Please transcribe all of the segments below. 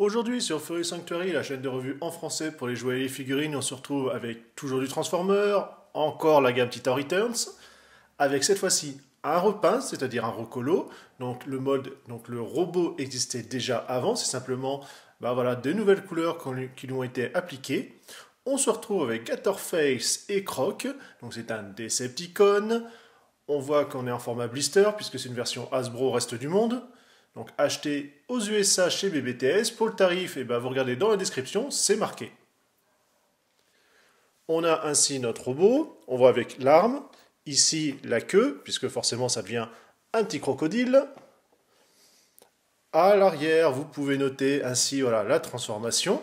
Aujourd'hui sur Furry Sanctuary, la chaîne de revues en français pour les jouets et les figurines, on se retrouve avec toujours du Transformer, encore la gamme Titan Returns, avec cette fois-ci un repeint, c'est-à-dire un recolo. Donc le mode, donc le robot existait déjà avant, c'est simplement voilà, des nouvelles couleurs qui lui ont été appliquées. On se retrouve avec Gatorface et Croc, donc c'est un Decepticon. On voit qu'on est en format blister puisque c'est une version Hasbro reste du monde. Donc acheté aux USA chez BBTS. Pour le tarif, vous regardez dans la description, c'est marqué. On a ainsi notre robot, on voit avec l'arme, ici la queue, puisque forcément ça devient un petit crocodile. À l'arrière, vous pouvez noter ainsi la transformation.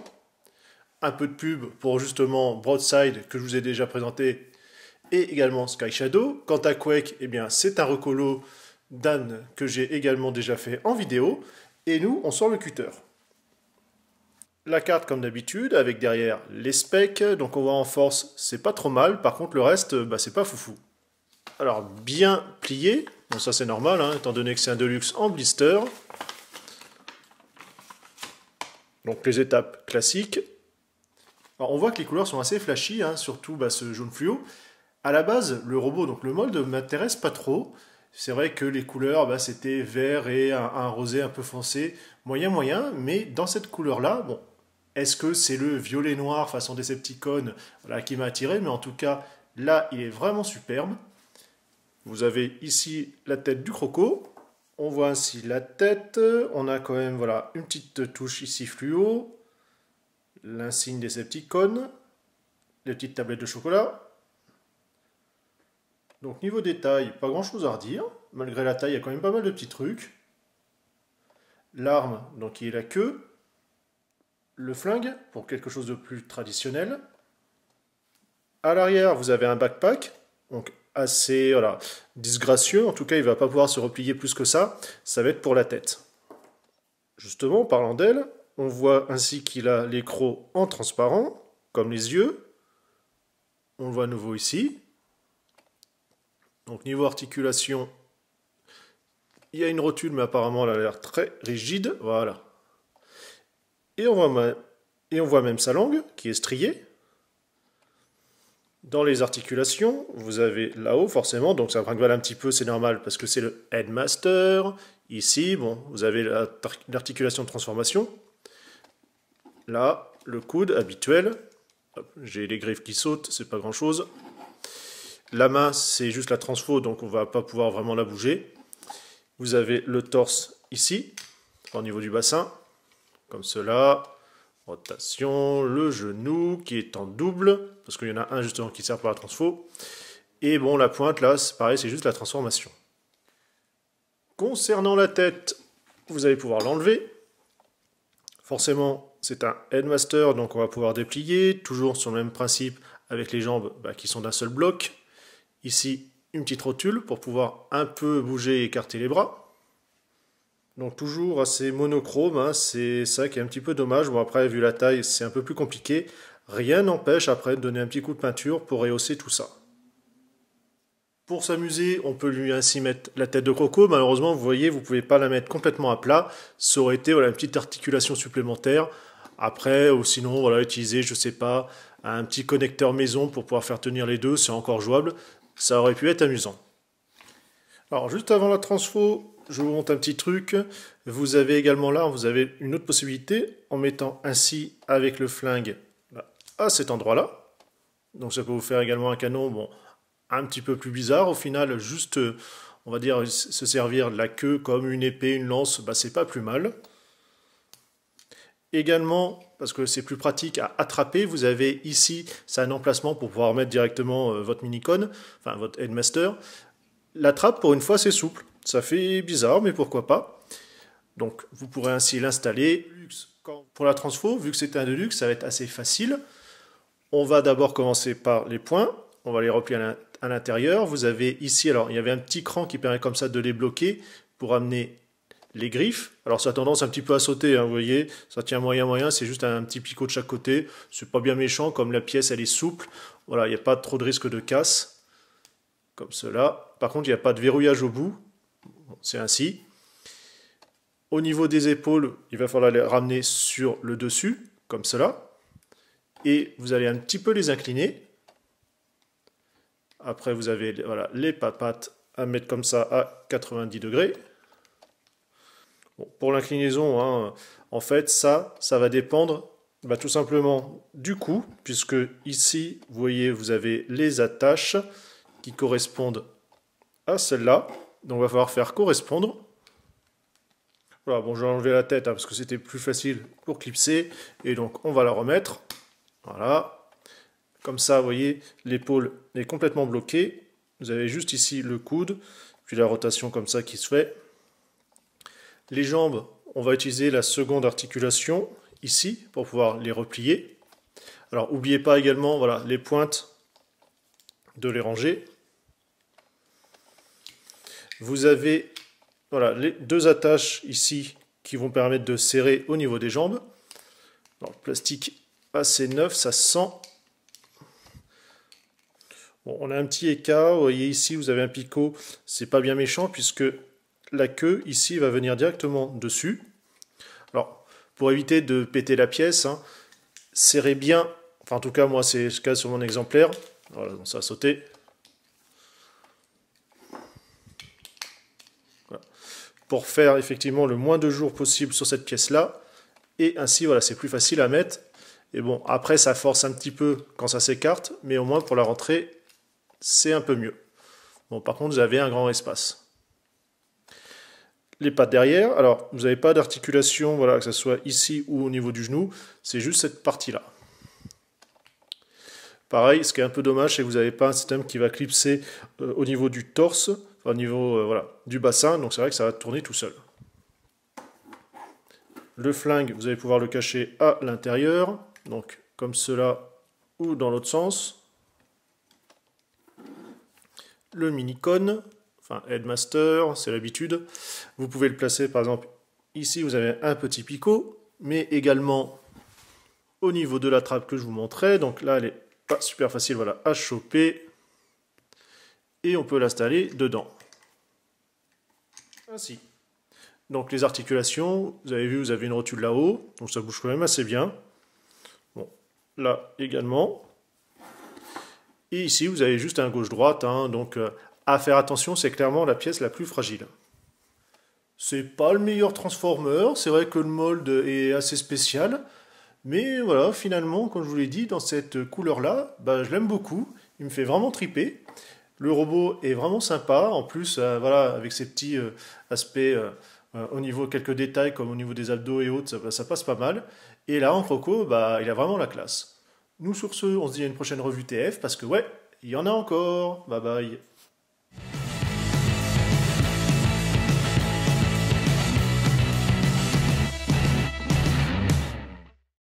Un peu de pub pour justement Broadside que je vous ai déjà présenté, et également Sky Shadow. Quant à Quake, c'est un recolo d'Anne que j'ai également déjà fait en vidéo. Et nous, on sort le cutter. La carte comme d'habitude, avec derrière les specs. Donc on voit en force, c'est pas trop mal. Par contre, le reste, c'est pas foufou. Alors, bien plié. Bon, ça c'est normal, étant donné que c'est un Deluxe en blister. Donc les étapes classiques. Alors, on voit que les couleurs sont assez flashy, surtout ce jaune fluo. À la base, le robot, donc le mold, m'intéresse pas trop. C'est vrai que les couleurs, c'était vert et un rosé un peu foncé, moyen, mais dans cette couleur-là, est-ce que c'est le violet noir façon Decepticon qui m'a attiré? Mais en tout cas, là, il est vraiment superbe. Vous avez ici la tête du croco. On voit ainsi la tête. On a quand même une petite touche ici fluo. L'insigne Decepticon. Les petites tablettes de chocolat. Donc niveau détail, pas grand chose à redire. Malgré la taille, il y a quand même pas mal de petits trucs. L'arme, donc qui est la queue. Le flingue, pour quelque chose de plus traditionnel. À l'arrière, vous avez un backpack. Donc assez disgracieux. En tout cas, il ne va pas pouvoir se replier plus que ça. Ça va être pour la tête. Justement, en parlant d'elle, on voit ainsi qu'il a les crocs en transparent, comme les yeux. On le voit à nouveau ici. Donc niveau articulation, il y a une rotule, mais apparemment elle a l'air très rigide. Voilà. Et on voit même sa langue qui est striée. Dans les articulations, vous avez là-haut forcément, donc ça brinque-balle un petit peu, c'est normal parce que c'est le Headmaster. Ici, vous avez l'articulation de transformation. Là, le coude habituel. J'ai les griffes qui sautent, c'est pas grand-chose. La main, c'est juste la transfo, donc on ne va pas pouvoir vraiment la bouger. Vous avez le torse ici, au niveau du bassin, comme cela. Rotation, le genou qui est en double, parce qu'il y en a un justement qui sert pour la transfo. Et la pointe là, c'est pareil, c'est juste la transformation. Concernant la tête, vous allez pouvoir l'enlever. Forcément, c'est un Headmaster, donc on va pouvoir déplier, toujours sur le même principe avec les jambes qui sont d'un seul bloc. Ici, une petite rotule pour pouvoir un peu bouger et écarter les bras. Donc toujours assez monochrome, c'est ça qui est un petit peu dommage. Bon après, vu la taille, c'est un peu plus compliqué. Rien n'empêche après de donner un petit coup de peinture pour rehausser tout ça. Pour s'amuser, on peut lui ainsi mettre la tête de croco. Malheureusement, vous voyez, vous ne pouvez pas la mettre complètement à plat. Ça aurait été une petite articulation supplémentaire. Après, ou sinon, utiliser, je sais pas, un petit connecteur maison pour pouvoir faire tenir les deux, c'est encore jouable. Ça aurait pu être amusant. Alors, juste avant la transfo, je vous montre un petit truc. Vous avez également là, vous avez une autre possibilité en mettant ainsi avec le flingue à cet endroit-là. Donc, ça peut vous faire également un canon, un petit peu plus bizarre. Au final, juste, on va dire, se servir de la queue comme une épée, une lance, c'est pas plus mal. Également, parce que c'est plus pratique à attraper, vous avez ici, c'est un emplacement pour pouvoir mettre directement votre minicon, enfin votre Headmaster. La trappe, pour une fois, c'est souple. Ça fait bizarre, mais pourquoi pas. Donc, vous pourrez ainsi l'installer. Pour la transfo, vu que c'est un Deluxe, ça va être assez facile. On va d'abord commencer par les points. On va les replier à l'intérieur. Vous avez ici, alors, il y avait un petit cran qui permet comme ça de les bloquer pour amener les griffes. Alors ça a tendance un petit peu à sauter, vous voyez, ça tient moyen, c'est juste un petit picot de chaque côté. C'est pas bien méchant, comme la pièce elle est souple. Voilà, il n'y a pas trop de risque de casse. Comme cela. Par contre, il n'y a pas de verrouillage au bout. C'est ainsi. Au niveau des épaules, il va falloir les ramener sur le dessus, comme cela. Et vous allez un petit peu les incliner. Après, vous avez voilà, les papates à mettre comme ça à 90 degrés. Bon, pour l'inclinaison, hein, en fait, ça va dépendre tout simplement du cou, puisque ici, vous voyez, vous avez les attaches qui correspondent à celle-là. Donc, il va falloir faire correspondre. Voilà, bon, je vais enlever la tête hein, parce que c'était plus facile pour clipser. Et donc, on va la remettre. Voilà. Comme ça, vous voyez, l'épaule est complètement bloquée. Vous avez juste ici le coude, puis la rotation comme ça qui se fait. Les jambes, on va utiliser la seconde articulation ici pour pouvoir les replier. Alors, n'oubliez pas également voilà, les pointes de les ranger. Vous avez voilà, les deux attaches ici qui vont permettre de serrer au niveau des jambes. Alors, le plastique assez neuf, ça sent. Bon, on a un petit écart. Vous voyez ici, vous avez un picot. C'est pas bien méchant puisque la queue ici va venir directement dessus. Alors, pour éviter de péter la pièce, hein, serrez bien. Enfin, en tout cas, moi, c'est le cas sur mon exemplaire. Voilà, donc ça a sauté. Voilà. Pour faire effectivement le moins de jours possible sur cette pièce-là. Et ainsi, voilà, c'est plus facile à mettre. Et bon, après, ça force un petit peu quand ça s'écarte, mais au moins pour la rentrée, c'est un peu mieux. Bon, par contre, vous avez un grand espace. Les pattes derrière, alors, vous n'avez pas d'articulation, voilà, que ce soit ici ou au niveau du genou, c'est juste cette partie-là. Pareil, ce qui est un peu dommage, c'est que vous n'avez pas un système qui va clipser au niveau du torse, au niveau voilà, du bassin, donc c'est vrai que ça va tourner tout seul. Le flingue, vous allez pouvoir le cacher à l'intérieur, donc comme cela ou dans l'autre sens. Le mini-cône, enfin Headmaster, c'est l'habitude. Vous pouvez le placer par exemple ici, vous avez un petit picot, mais également au niveau de la trappe que je vous montrais. Donc là, elle est pas super facile voilà, à choper. Et on peut l'installer dedans. Ainsi. Donc les articulations, vous avez vu, vous avez une rotule là-haut, donc ça bouge quand même assez bien. Bon, là également. Et ici, vous avez juste un gauche-droite, hein, donc à faire attention, c'est clairement la pièce la plus fragile. C'est pas le meilleur transformer, c'est vrai que le mold est assez spécial, mais voilà, finalement, comme je vous l'ai dit, dans cette couleur-là, je l'aime beaucoup, il me fait vraiment triper. Le robot est vraiment sympa, en plus, voilà, avec ses petits aspects au niveau quelques détails, comme au niveau des abdos et autres, ça passe pas mal. Et là, en croco, il a vraiment la classe. Nous, sur ce, on se dit à une prochaine revue TF, parce que ouais, il y en a encore. Bye bye.